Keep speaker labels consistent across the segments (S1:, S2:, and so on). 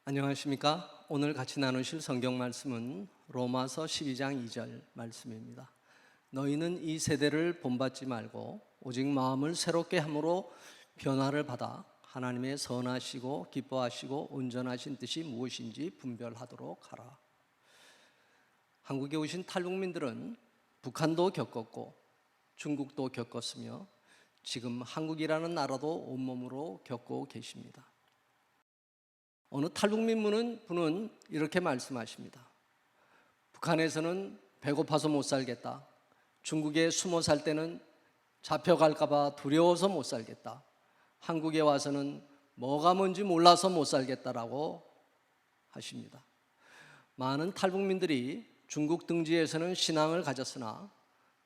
S1: 안녕하십니까? 오늘 같이 나누실 성경 말씀은 로마서 12장 2절 말씀입니다. 너희는 이 세대를 본받지 말고 오직 마음을 새롭게 함으로 변화를 받아 하나님의 선하시고 기뻐하시고 온전하신 뜻이 무엇인지 분별하도록 하라. 한국에 오신 탈북민들은 북한도 겪었고 중국도 겪었으며 지금 한국이라는 나라도 온몸으로 겪고 계십니다. 어느 탈북민 분은 이렇게 말씀하십니다. 북한에서는 배고파서 못 살겠다. 중국에 숨어 살 때는 잡혀갈까 봐 두려워서 못 살겠다. 한국에 와서는 뭐가 뭔지 몰라서 못 살겠다라고 하십니다. 많은 탈북민들이 중국 등지에서는 신앙을 가졌으나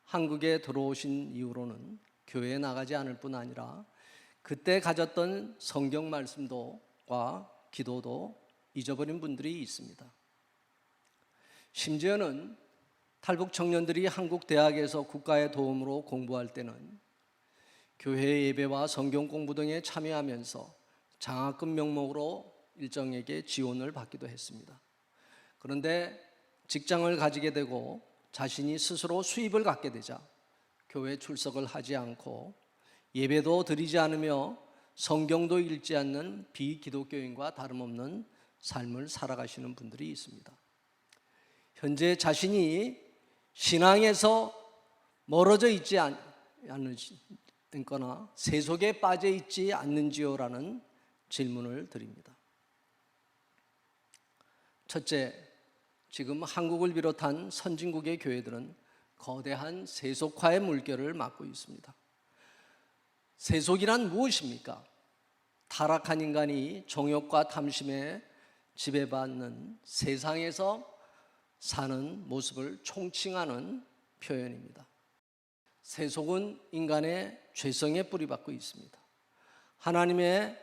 S1: 한국에 들어오신 이후로는 교회에 나가지 않을 뿐 아니라 그때 가졌던 성경 말씀과 기도도 잊어버린 분들이 있습니다. 심지어는 탈북 청년들이 한국 대학에서 국가의 도움으로 공부할 때는 교회 예배와 성경 공부 등에 참여하면서 장학금 명목으로 일정에게 지원을 받기도 했습니다. 그런데 직장을 가지게 되고 자신이 스스로 수입을 갖게 되자 교회 출석을 하지 않고 예배도 드리지 않으며 성경도 읽지 않는 비기독교인과 다름없는 삶을 살아가시는 분들이 있습니다. 현재 자신이 신앙에서 멀어져 있지 않거나 세속에 빠져 있지 않는지요라는 질문을 드립니다. 첫째, 지금 한국을 비롯한 선진국의 교회들은 거대한 세속화의 물결을 맞고 있습니다. 세속이란 무엇입니까? 타락한 인간이 정욕과 탐심에 지배받는 세상에서 사는 모습을 총칭하는 표현입니다. 세속은 인간의 죄성에 뿌리박고 있습니다. 하나님의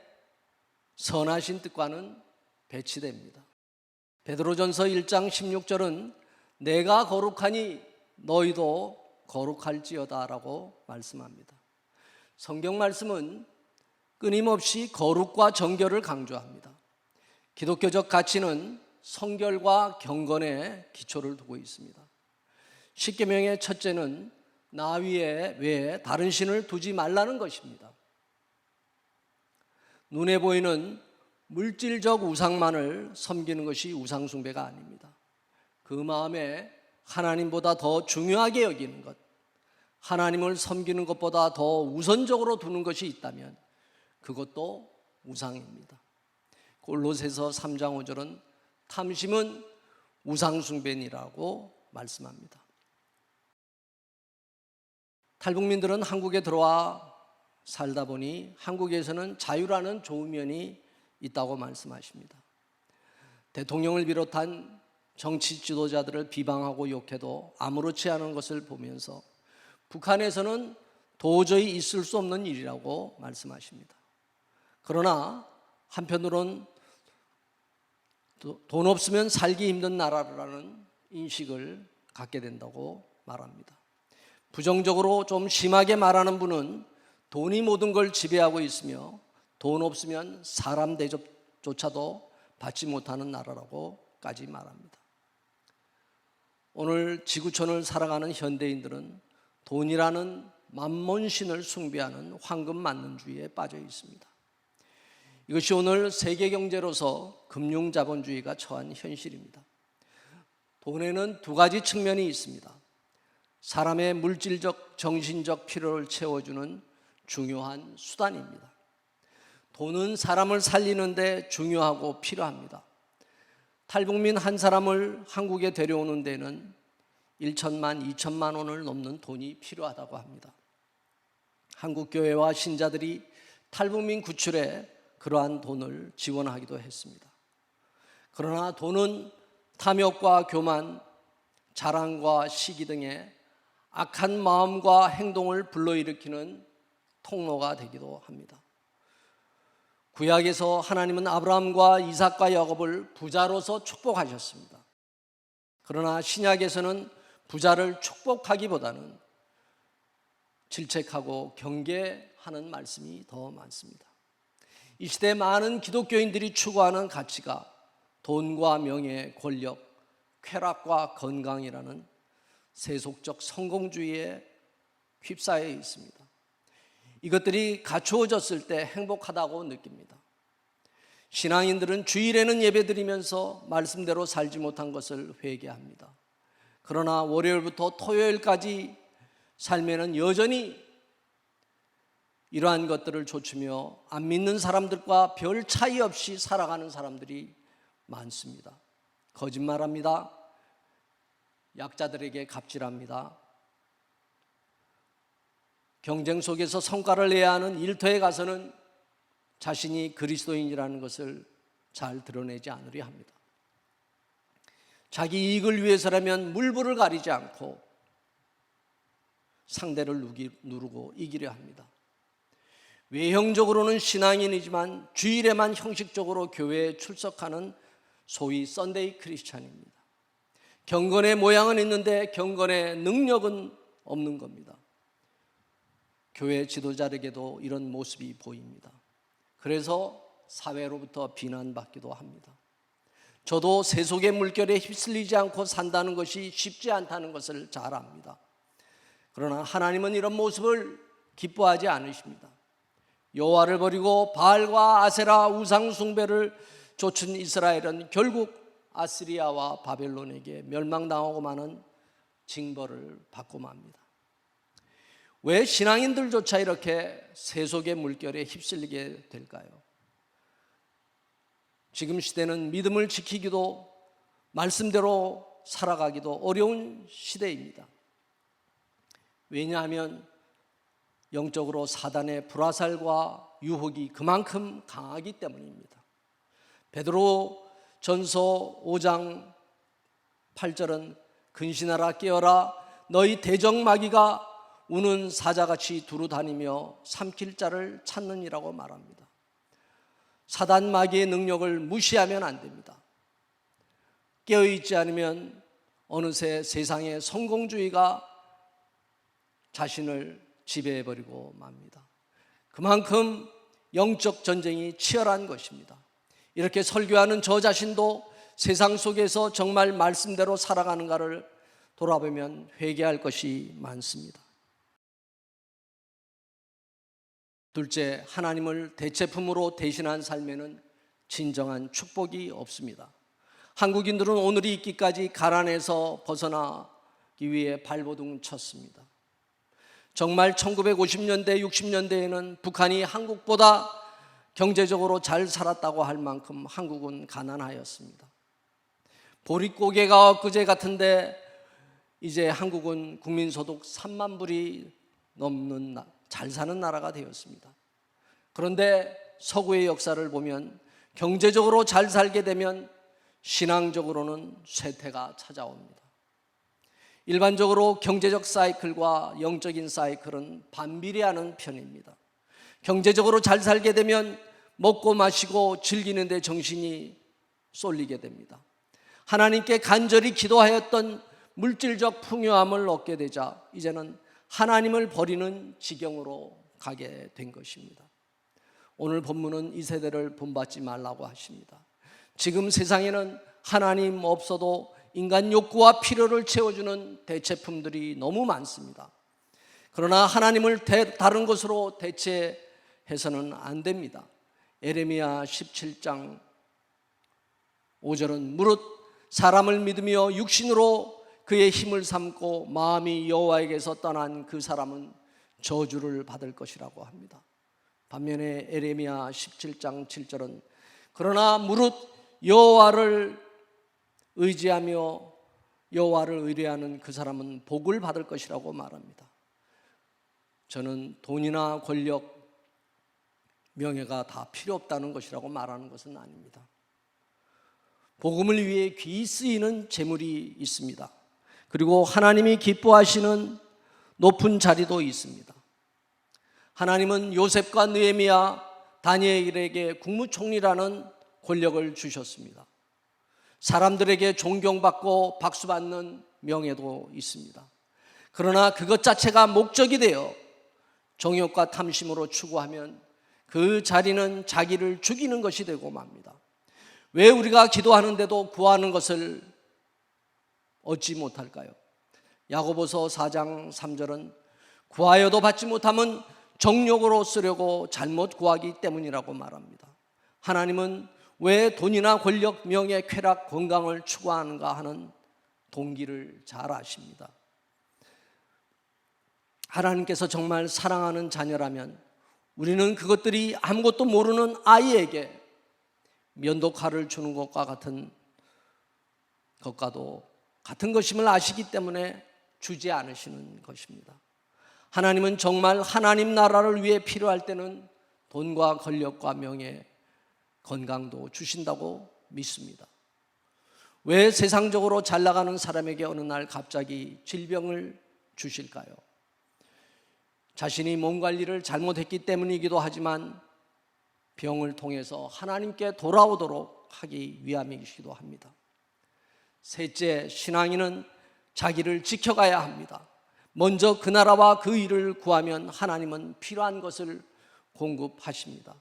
S1: 선하신 뜻과는 배치됩니다. 베드로전서 1장 16절은 내가 거룩하니 너희도 거룩할지어다 라고 말씀합니다. 성경 말씀은 끊임없이 거룩과 정결을 강조합니다. 기독교적 가치는 성결과 경건에 기초를 두고 있습니다. 십계명의 첫째는 나 외에 다른 신을 두지 말라는 것입니다. 눈에 보이는 물질적 우상만을 섬기는 것이 우상숭배가 아닙니다. 그 마음에 하나님보다 더 중요하게 여기는 것, 하나님을 섬기는 것보다 더 우선적으로 두는 것이 있다면 그것도 우상입니다. 골로새서 3장 5절은 탐심은 우상숭배니라고 말씀합니다. 탈북민들은 한국에 들어와 살다 보니 한국에서는 자유라는 좋은 면이 있다고 말씀하십니다. 대통령을 비롯한 정치 지도자들을 비방하고 욕해도 아무렇지 않은 것을 보면서 북한에서는 도저히 있을 수 없는 일이라고 말씀하십니다. 그러나 한편으론 돈 없으면 살기 힘든 나라라는 인식을 갖게 된다고 말합니다. 부정적으로 좀 심하게 말하는 분은 돈이 모든 걸 지배하고 있으며 돈 없으면 사람 대접조차도 받지 못하는 나라라고까지 말합니다. 오늘 지구촌을 살아가는 현대인들은 돈이라는 만몬신을 숭배하는 황금만능주의에 빠져 있습니다. 이것이 오늘 세계 경제로서 금융자본주의가 처한 현실입니다. 돈에는 두 가지 측면이 있습니다. 사람의 물질적, 정신적 필요를 채워주는 중요한 수단입니다. 돈은 사람을 살리는 데 중요하고 필요합니다. 탈북민 한 사람을 한국에 데려오는 데는 1천만, 2천만 원을 넘는 돈이 필요하다고 합니다. 한국교회와 신자들이 탈북민 구출에 그러한 돈을 지원하기도 했습니다. 그러나 돈은 탐욕과 교만, 자랑과 시기 등의 악한 마음과 행동을 불러일으키는 통로가 되기도 합니다. 구약에서 하나님은 아브라함과 이삭과 야곱을 부자로서 축복하셨습니다. 그러나 신약에서는 부자를 축복하기보다는 질책하고 경계하는 말씀이 더 많습니다. 이 시대 많은 기독교인들이 추구하는 가치가 돈과 명예, 권력, 쾌락과 건강이라는 세속적 성공주의에 휩싸여 있습니다. 이것들이 갖추어졌을 때 행복하다고 느낍니다. 신앙인들은 주일에는 예배드리면서 말씀대로 살지 못한 것을 회개합니다. 그러나 월요일부터 토요일까지 삶에는 여전히 이러한 것들을 좇으며 안 믿는 사람들과 별 차이 없이 살아가는 사람들이 많습니다. 거짓말합니다. 약자들에게 갑질합니다. 경쟁 속에서 성과를 내야 하는 일터에 가서는 자신이 그리스도인이라는 것을 잘 드러내지 않으려 합니다. 자기 이익을 위해서라면 물불을 가리지 않고 상대를 누르고 이기려 합니다. 외형적으로는 신앙인이지만 주일에만 형식적으로 교회에 출석하는 소위 썬데이 크리스찬입니다. 경건의 모양은 있는데 경건의 능력은 없는 겁니다. 교회 지도자에게도 이런 모습이 보입니다. 그래서 사회로부터 비난받기도 합니다. 저도 세속의 물결에 휩쓸리지 않고 산다는 것이 쉽지 않다는 것을 잘 압니다. 그러나 하나님은 이런 모습을 기뻐하지 않으십니다. 여호와를 버리고 바알과 아세라 우상 숭배를 좇은 이스라엘은 결국 아시리아와 바벨론에게 멸망당하고 마는 징벌을 받고 맙니다. 왜 신앙인들조차 이렇게 세속의 물결에 휩쓸리게 될까요? 지금 시대는 믿음을 지키기도 말씀대로 살아가기도 어려운 시대입니다. 왜냐하면 영적으로 사단의 불화살과 유혹이 그만큼 강하기 때문입니다. 베드로 전서 5장 8절은 근신하라 깨어라 너희 대적마귀가 우는 사자같이 두루다니며 삼킬 자를 찾느니라고 말합니다. 사단 마귀의 능력을 무시하면 안 됩니다. 깨어있지 않으면 어느새 세상의 성공주의가 자신을 지배해버리고 맙니다. 그만큼 영적 전쟁이 치열한 것입니다. 이렇게 설교하는 저 자신도 세상 속에서 정말 말씀대로 살아가는가를 돌아보면 회개할 것이 많습니다. 둘째, 하나님을 대체품으로 대신한 삶에는 진정한 축복이 없습니다. 한국인들은 오늘이 있기까지 가난에서 벗어나기 위해 발버둥 쳤습니다. 정말 1950년대, 60년대에는 북한이 한국보다 경제적으로 잘 살았다고 할 만큼 한국은 가난하였습니다. 보릿고개가 엊그제 같은데 이제 한국은 국민소득 3만 불이 넘는 잘 사는 나라가 되었습니다. 그런데 서구의 역사를 보면 경제적으로 잘 살게 되면 신앙적으로는 쇠퇴가 찾아옵니다. 일반적으로 경제적 사이클과 영적인 사이클은 반비례하는 편입니다. 경제적으로 잘 살게 되면 먹고 마시고 즐기는 데 정신이 쏠리게 됩니다. 하나님께 간절히 기도하였던 물질적 풍요함을 얻게 되자 이제는 하나님을 버리는 지경으로 가게 된 것입니다. 오늘 본문은 이 세대를 본받지 말라고 하십니다. 지금 세상에는 하나님 없어도 인간 욕구와 필요를 채워주는 대체품들이 너무 많습니다. 그러나 하나님을 다른 것으로 대체해서는 안 됩니다. 에레미야 17장 5절은 무릇 사람을 믿으며 육신으로 그의 힘을 삼고 마음이 여호와에게서 떠난 그 사람은 저주를 받을 것이라고 합니다. 반면에 에레미야 17장 7절은 그러나 무릇 여호와를 의지하며 여호와를 의뢰하는 그 사람은 복을 받을 것이라고 말합니다. 저는 돈이나 권력, 명예가 다 필요 없다는 것이라고 말하는 것은 아닙니다. 복음을 위해 귀히 쓰이는 재물이 있습니다. 그리고 하나님이 기뻐하시는 높은 자리도 있습니다. 하나님은 요셉과 느헤미야, 다니엘에게 국무총리라는 권력을 주셨습니다. 사람들에게 존경받고 박수받는 명예도 있습니다. 그러나 그것 자체가 목적이 되어 정욕과 탐심으로 추구하면 그 자리는 자기를 죽이는 것이 되고 맙니다. 왜 우리가 기도하는데도 구하는 것을 얻지 못할까요? 야고보서 4장 3절은 구하여도 받지 못하면 정욕으로 쓰려고 잘못 구하기 때문이라고 말합니다. 하나님은 왜 돈이나 권력, 명예, 쾌락, 건강을 추구하는가 하는 동기를 잘 아십니다. 하나님께서 정말 사랑하는 자녀라면 우리는 그것들이 아무것도 모르는 아이에게 면도칼을 주는 것과 같은 것과도 같은 것임을 아시기 때문에 주지 않으시는 것입니다. 하나님은 정말 하나님 나라를 위해 필요할 때는 돈과 권력과 명예, 건강도 주신다고 믿습니다. 왜 세상적으로 잘 나가는 사람에게 어느 날 갑자기 질병을 주실까요? 자신이 몸 관리를 잘못했기 때문이기도 하지만 병을 통해서 하나님께 돌아오도록 하기 위함이기도 합니다. 셋째, 신앙인은 자기를 지켜가야 합니다. 먼저 그 나라와 그 일을 구하면 하나님은 필요한 것을 공급하십니다.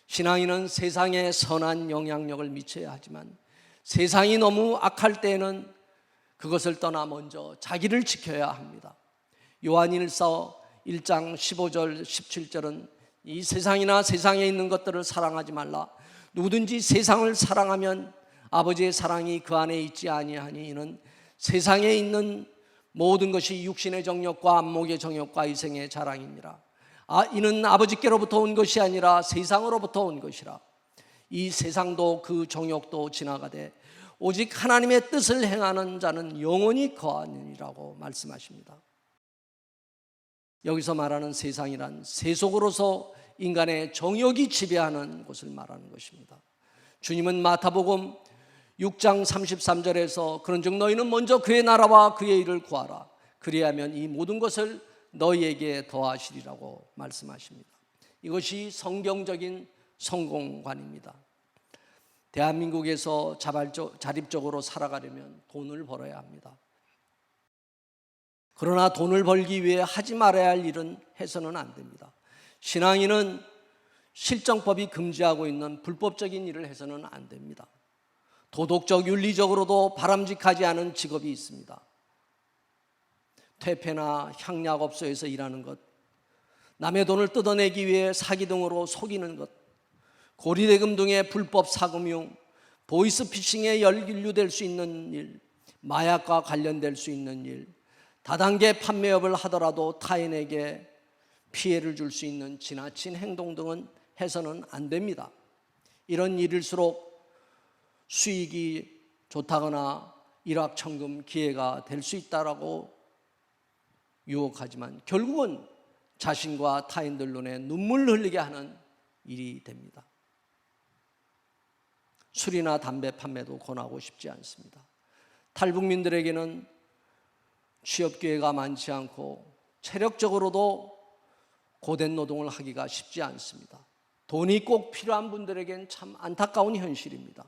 S1: 신앙인은 세상에 선한 영향력을 미쳐야 하지만 세상이 너무 악할 때에는 그것을 떠나 먼저 자기를 지켜야 합니다. 요한일서 1장 15절 17절은 이 세상이나 세상에 있는 것들을 사랑하지 말라. 누구든지 세상을 사랑하면 아버지의 사랑이 그 안에 있지 아니하니 이는 세상에 있는 모든 것이 육신의 정욕과 안목의 정욕과 이생의 자랑이니라. 이는 아버지께로부터 온 것이 아니라 세상으로부터 온 것이라. 이 세상도 그 정욕도 지나가되 오직 하나님의 뜻을 행하는 자는 영원히 거하느니라고 말씀하십니다. 여기서 말하는 세상이란 세속으로서 인간의 정욕이 지배하는 곳을 말하는 것입니다. 주님은 마태복음 6장 33절에서 그런즉 너희는 먼저 그의 나라와 그의 일을 구하라. 그리하면 이 모든 것을 너희에게 더하시리라고 말씀하십니다. 이것이 성경적인 성공관입니다. 대한민국에서 자립적으로 살아가려면 돈을 벌어야 합니다. 그러나 돈을 벌기 위해 하지 말아야 할 일은 해서는 안 됩니다. 신앙인은 실정법이 금지하고 있는 불법적인 일을 해서는 안 됩니다. 도덕적, 윤리적으로도 바람직하지 않은 직업이 있습니다. 퇴폐나 향약업소에서 일하는 것, 남의 돈을 뜯어내기 위해 사기 등으로 속이는 것, 고리대금 등의 불법 사금융, 보이스피싱에 연루될 수 있는 일, 마약과 관련될 수 있는 일, 다단계 판매업을 하더라도 타인에게 피해를 줄 수 있는 지나친 행동 등은 해서는 안 됩니다. 이런 일일수록 수익이 좋다거나 일확천금 기회가 될 수 있다라고 유혹하지만 결국은 자신과 타인들 눈에 눈물 흘리게 하는 일이 됩니다. 술이나 담배 판매도 권하고 싶지 않습니다. 탈북민들에게는 취업 기회가 많지 않고 체력적으로도 고된 노동을 하기가 쉽지 않습니다. 돈이 꼭 필요한 분들에겐 참 안타까운 현실입니다.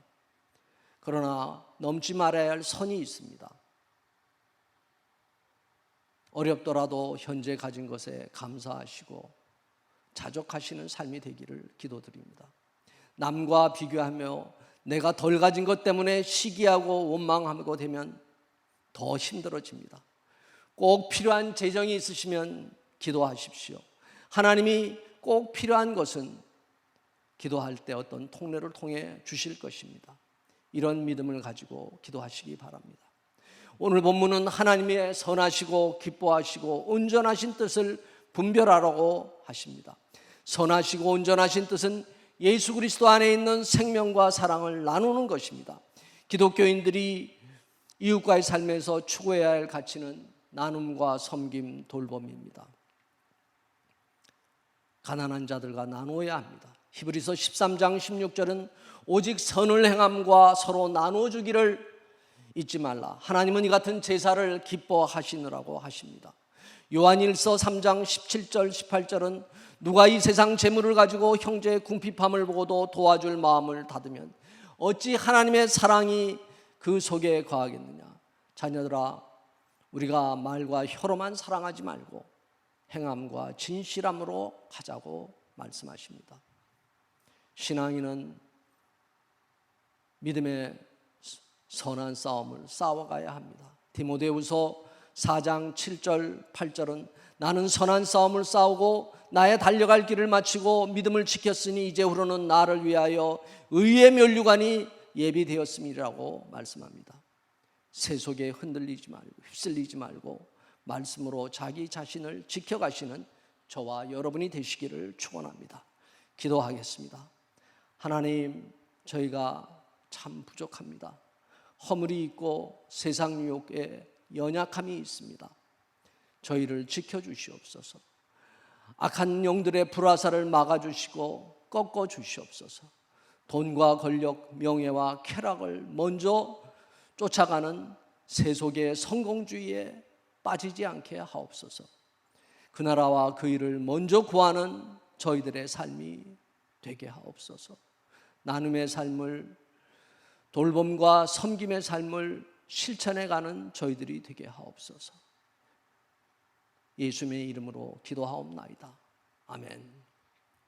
S1: 그러나 넘지 말아야 할 선이 있습니다. 어렵더라도 현재 가진 것에 감사하시고 자족하시는 삶이 되기를 기도드립니다. 남과 비교하며 내가 덜 가진 것 때문에 시기하고 원망하고 되면 더 힘들어집니다. 꼭 필요한 재정이 있으시면 기도하십시오. 하나님이 꼭 필요한 것은 기도할 때 어떤 통로를 통해 주실 것입니다. 이런 믿음을 가지고 기도하시기 바랍니다. 오늘 본문은 하나님의 선하시고 기뻐하시고 온전하신 뜻을 분별하라고 하십니다. 선하시고 온전하신 뜻은 예수 그리스도 안에 있는 생명과 사랑을 나누는 것입니다. 기독교인들이 이웃과의 삶에서 추구해야 할 가치는 나눔과 섬김, 돌봄입니다. 가난한 자들과 나누어야 합니다. 히브리서 13장 16절은 오직 선을 행함과 서로 나누어 주기를 잊지 말라. 하나님은 이 같은 제사를 기뻐하시느라고 하십니다. 요한일서 3장 17절 18절은 누가 이 세상 재물을 가지고 형제의 궁핍함을 보고도 도와줄 마음을 닫으면 어찌 하나님의 사랑이 그 속에 거하겠느냐. 자녀들아, 우리가 말과 혀로만 사랑하지 말고 행함과 진실함으로 하자고 말씀하십니다. 신앙인은 믿음의 선한 싸움을 싸워가야 합니다. 디모데후서 4장 7절 8절은 나는 선한 싸움을 싸우고 나의 달려갈 길을 마치고 믿음을 지켰으니 이제후로는 나를 위하여 의의 면류관이 예비되었음이라고 말씀합니다. 세속에 흔들리지 말고 휩쓸리지 말고 말씀으로 자기 자신을 지켜가시는 저와 여러분이 되시기를 축원합니다. 기도하겠습니다. 하나님, 저희가 참 부족합니다. 허물이 있고 세상 유혹에 연약함이 있습니다. 저희를 지켜주시옵소서. 악한 영들의 불화살을 막아주시고 꺾어주시옵소서. 돈과 권력, 명예와 쾌락을 먼저 쫓아가는 세속의 성공주의에 빠지지 않게 하옵소서. 그 나라와 그 일을 먼저 구하는 저희들의 삶이 되게 하옵소서. 나눔의 삶을, 돌봄과 섬김의 삶을 실천해가는 저희들이 되게 하옵소서. 예수님의 이름으로 기도하옵나이다. 아멘.